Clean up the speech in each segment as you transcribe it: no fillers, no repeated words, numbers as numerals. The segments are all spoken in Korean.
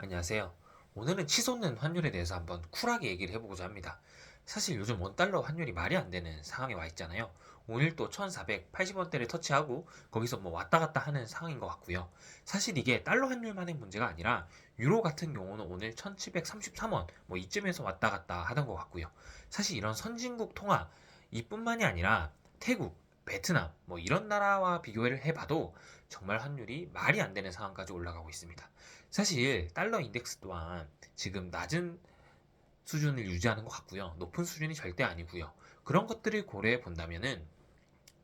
안녕하세요. 오늘은 치솟는 환율에 대해서 한번 쿨하게 얘기를 해보고자 합니다. 사실 요즘 원달러 환율이 말이 안 되는 상황에 와 있잖아요. 오늘 또 1480원대를 터치하고 거기서 뭐 왔다 갔다 하는 상황인 것 같고요. 사실 이게 달러 환율만의 문제가 아니라 유로 같은 경우는 오늘 1733원 뭐 이쯤에서 왔다 갔다 하던 것 같고요. 사실 이런 선진국 통화 이뿐만이 아니라 태국, 베트남 뭐 이런 나라와 비교를 해봐도 정말 환율이 말이 안 되는 상황까지 올라가고 있습니다. 사실 달러 인덱스 또한 지금 낮은 수준을 유지하는 것 같고요. 높은 수준이 절대 아니고요. 그런 것들을 고려해 본다면은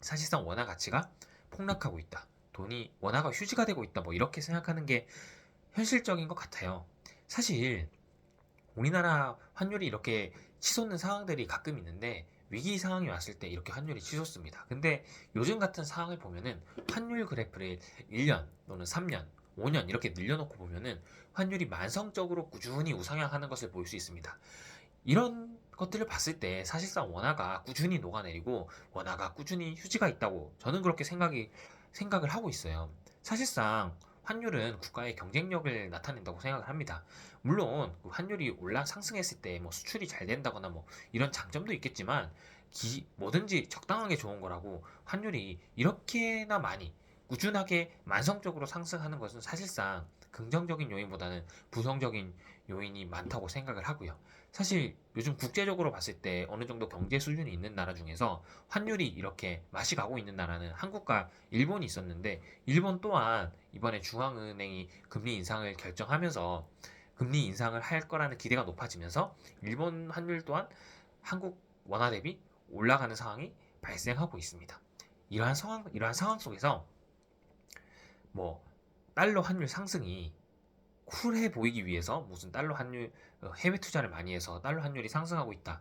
사실상 원화 가치가 폭락하고 있다. 돈이 원화가 휴지가 되고 있다. 뭐 이렇게 생각하는 게 현실적인 것 같아요. 사실 우리나라 환율이 이렇게 치솟는 상황들이 가끔 있는데 위기 상황이 왔을 때 이렇게 환율이 치솟습니다. 근데 요즘 같은 상황을 보면은 환율 그래프를 1년 또는 3년, 5년 이렇게 늘려놓고 보면은 환율이 만성적으로 꾸준히 우상향하는 것을 볼 수 있습니다. 이런 것들을 봤을 때 사실상 원화가 꾸준히 녹아내리고 원화가 꾸준히 휴지가 있다고 저는 그렇게 생각을 하고 있어요. 사실상 환율은 국가의 경쟁력을 나타낸다고 생각을 합니다. 물론 그 환율이 상승했을 때 뭐 수출이 잘 된다거나 뭐 이런 장점도 있겠지만 뭐든지 적당하게 좋은 거라고 환율이 이렇게나 많이 꾸준하게 만성적으로 상승하는 것은 사실상 긍정적인 요인보다는 부정적인 요인이 많다고 생각을 하고요. 사실 요즘 국제적으로 봤을 때 어느 정도 경제 수준이 있는 나라 중에서 환율이 이렇게 맛이 가고 있는 나라는 한국과 일본이 있었는데 일본 또한 이번에 중앙은행이 금리 인상을 결정하면서 금리 인상을 할 거라는 기대가 높아지면서 일본 환율 또한 한국 원화 대비 올라가는 상황이 발생하고 있습니다. 이러한 상황 속에서 뭐 달러 환율 상승이 쿨해 보이기 위해서 무슨 달러 환율 해외 투자를 많이 해서 달러 환율이 상승하고 있다.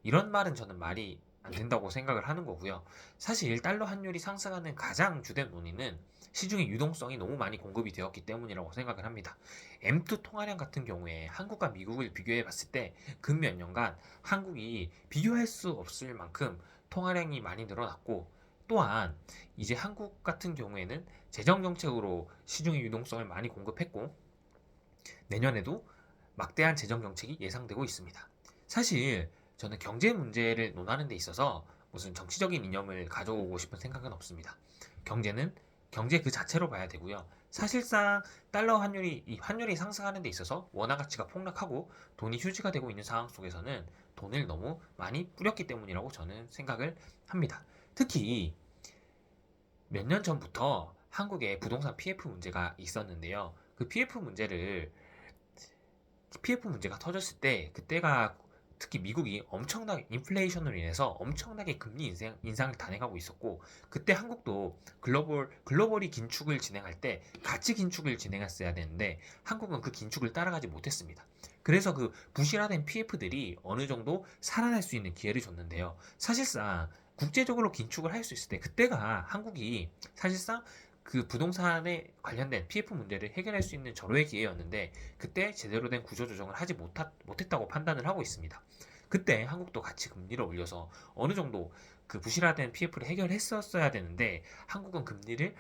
이런 말은 저는 말이 안 된다고 생각을 하는 거고요. 사실 달러 환율이 상승하는 가장 주된 원인은 시중의 유동성이 너무 많이 공급이 되었기 때문이라고 생각을 합니다. M2 통화량 같은 경우에 한국과 미국을 비교해 봤을 때 근 몇 년간 한국이 비교할 수 없을 만큼 통화량이 많이 늘어났고 또한 이제 한국 같은 경우에는 재정 정책으로 시중의 유동성을 많이 공급했고 내년에도 막대한 재정 정책이 예상되고 있습니다. 사실 저는 경제 문제를 논하는 데 있어서 무슨 정치적인 이념을 가져오고 싶은 생각은 없습니다. 경제는 경제 그 자체로 봐야 되고요. 사실상 달러 환율이 이 환율이 상승하는 데 있어서 원화 가치가 폭락하고 돈이 휴지가 되고 있는 상황 속에서는 돈을 너무 많이 뿌렸기 때문이라고 저는 생각을 합니다. 특히 몇 년 전부터 한국에 부동산 PF 문제가 있었는데요. 그 PF 문제가 터졌을 때 그때가 특히 미국이 엄청나게 인플레이션으로 인해서 엄청나게 금리 인상을 단행하고 있었고 그때 한국도 글로벌이 긴축을 진행할 때 같이 긴축을 진행했어야 되는데 한국은 그 긴축을 따라가지 못했습니다. 그래서 그 부실화된 PF들이 어느 정도 살아날 수 있는 기회를 줬는데요. 사실상 국제적으로 긴축을 할 수 있을 때 그때가 한국이 사실상 그 부동산에 관련된 PF 문제를 해결할 수 있는 절호의 기회였는데 그때 제대로 된 구조조정을 하지 못했다고 판단을 하고 있습니다. 그때 한국도 같이 금리를 올려서 어느 정도 그 부실화된 PF를 해결했었어야 되는데 한국은 금리를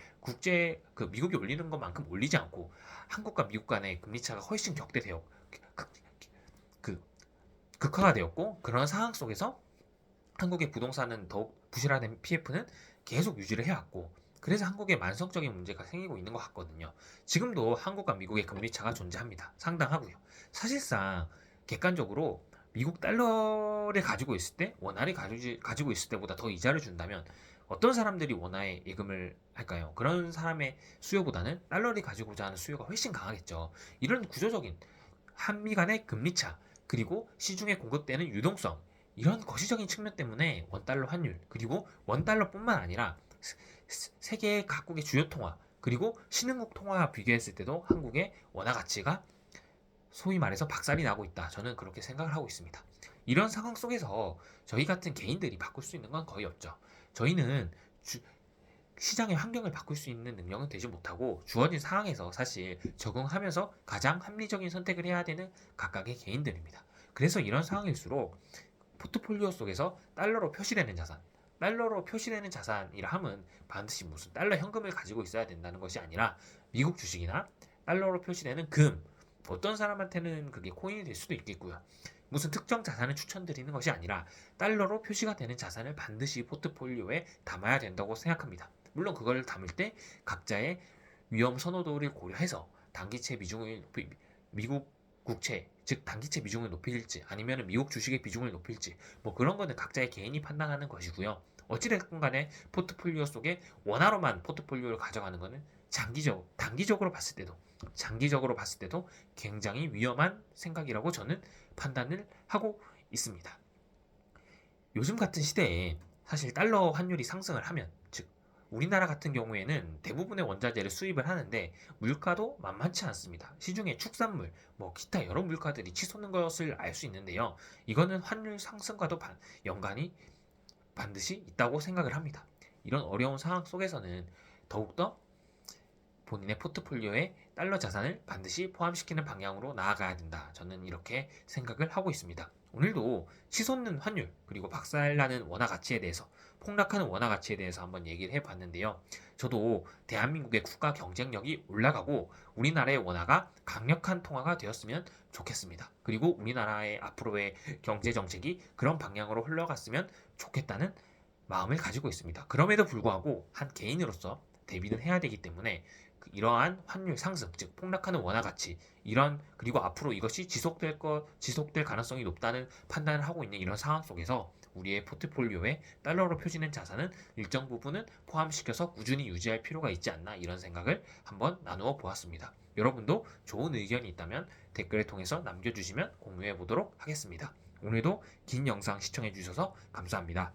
미국이 올리는 것만큼 올리지 않고 한국과 미국 간의 금리 차가 훨씬 극, 그, 극화가 되었고 그런 상황 속에서 한국의 부동산은 더욱 부실화된 PF는 계속 유지를 해왔고 그래서 한국에 만성적인 문제가 생기고 있는 것 같거든요. 지금도 한국과 미국의 금리 차가 존재합니다. 상당하고요. 사실상 객관적으로 미국 달러를 가지고 있을 때 원화를 가지고 있을 때보다 더 이자를 준다면 어떤 사람들이 원화에 예금을 할까요? 그런 사람의 수요보다는 달러를 가지고자 하는 수요가 훨씬 강하겠죠. 이런 구조적인 한미 간의 금리 차 그리고 시중에 공급되는 유동성 이런 거시적인 측면 때문에 원달러 환율 그리고 원달러뿐만 아니라 세계 각국의 주요 통화 그리고 신흥국 통화와 비교했을 때도 한국의 원화 가치가 소위 말해서 박살이 나고 있다. 저는 그렇게 생각을 하고 있습니다. 이런 상황 속에서 저희 같은 개인들이 바꿀 수 있는 건 거의 없죠. 저희는 시장의 환경을 바꿀 수 있는 능력은 되지 못하고 주어진 상황에서 사실 적응하면서 가장 합리적인 선택을 해야 되는 각각의 개인들입니다. 그래서 이런 상황일수록 포트폴리오 속에서 달러로 표시되는 자산이라 함은 반드시 무슨 달러 현금을 가지고 있어야 된다는 것이 아니라 미국 주식이나 달러로 표시되는 금, 어떤 사람한테는 그게 코인이 될 수도 있겠고요. 무슨 특정 자산을 추천드리는 것이 아니라 달러로 표시가 되는 자산을 반드시 포트폴리오에 담아야 된다고 생각합니다. 물론 그걸 담을 때 각자의 위험 선호도를 고려해서 단기채 비중을 미국 국채 즉 단기채 비중을 높일지 아니면 미국 주식의 비중을 높일지 뭐 그런 거는 각자의 개인이 판단하는 것이고요. 어찌됐건 간에 포트폴리오 속에 원화로만 포트폴리오를 가져가는 것은 장기적으로 봤을 때도 굉장히 위험한 생각이라고 저는 판단을 하고 있습니다. 요즘 같은 시대에 사실 달러 환율이 상승을 하면, 즉 우리나라 같은 경우에는 대부분의 원자재를 수입을 하는데 물가도 만만치 않습니다. 시중에 축산물, 뭐 기타 여러 물가들이 치솟는 것을 알 수 있는데요. 이거는 환율 상승과도 연관이 반드시 있다고 생각을 합니다. 이런 어려운 상황 속에서는 더욱더 본인의 포트폴리오에 달러 자산을 반드시 포함시키는 방향으로 나아가야 된다. 저는 이렇게 생각을 하고 있습니다. 오늘도 치솟는 환율 그리고 박살나는 원화 가치에 대해서 폭락하는 원화 가치에 대해서 한번 얘기를 해봤는데요. 저도 대한민국의 국가 경쟁력이 올라가고 우리나라의 원화가 강력한 통화가 되었으면 좋겠습니다. 그리고 우리나라의 앞으로의 경제 정책이 그런 방향으로 흘러갔으면 좋겠다는 마음을 가지고 있습니다. 그럼에도 불구하고 한 개인으로서 대비는 해야 되기 때문에 이러한 환율 상승, 즉 폭락하는 원화 가치, 그리고 앞으로 이것이 지속될 가능성이 높다는 판단을 하고 있는 이런 상황 속에서 우리의 포트폴리오에 달러로 표시된 자산은 일정 부분은 포함시켜서 꾸준히 유지할 필요가 있지 않나 이런 생각을 한번 나누어 보았습니다. 여러분도 좋은 의견이 있다면 댓글을 통해서 남겨주시면 공유해 보도록 하겠습니다. 오늘도 긴 영상 시청해 주셔서 감사합니다.